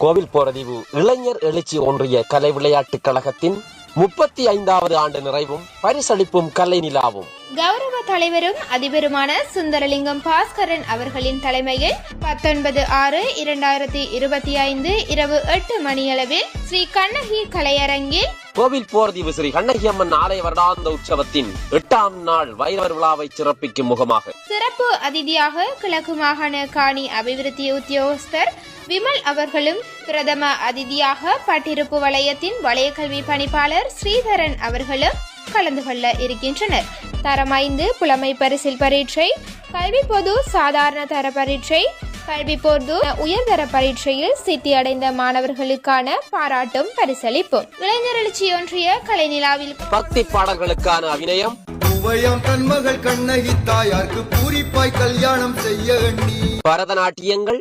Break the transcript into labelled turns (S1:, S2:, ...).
S1: கோவில் போரதீவு இளைஞர் எழுச்சி ஒன்றிய கலை விளையாட்டுக் கழகத்தின் 35வது ஆண்டு நிறைவும் பரிசளிப்பும் கலை நிலாவும்
S2: கௌரவ தலைவரும் அதிபருமான சுந்தரலிங்கம் பாஸ்கரன் அவர்களின் தலைமையில் 19/6/2025 இரவு 8 மணியளவில் ஸ்ரீ கண்ணகி கலையரங்கில்
S1: கோவில் போரதீவு ஸ்ரீ கண்ணகி அம்மன் ஆலய வருடாந்த உற்சவத்தின் 8ஆம் நாள் வைரவர் விழாவை சிறப்பிக்கும் முகமாக
S2: சிறப்பு அதிதியாக கிழக்கு மாகாண காணி அபிவிருத்தி உத்தியோகஸ்தர் விமல் அவர்களும், பிரதம அதிதியாக பட்டிருப்பு வலயத்தின் வலயக்கல்வி பணிப்பாளர் ஸ்ரீதரன் அவர்களும் கலந்து கொள்ள இருக்கின்றனர். தரம் 5 புலமை பரிசில் பரீட்சை, கல்வி பொது சாதாரண தர பரீட்சை, கல்வி பொது உயர்தர பரீட்சையில் சித்தி அடைந்த மாணவர்களுக்கான பாராட்டும் பரிசளிப்பும். இளைஞர் எழுச்சி ஒன்றிய கலை நிலாவில்
S1: பக்தி பாடல்களுக்கான அபிநயம்,
S3: கண்மகள் கண்ணகி தாயாருக்கு பூரிப்பாய் கல்யாணம் செய்ய எண்ணி
S1: பரதநாட்டியங்கள்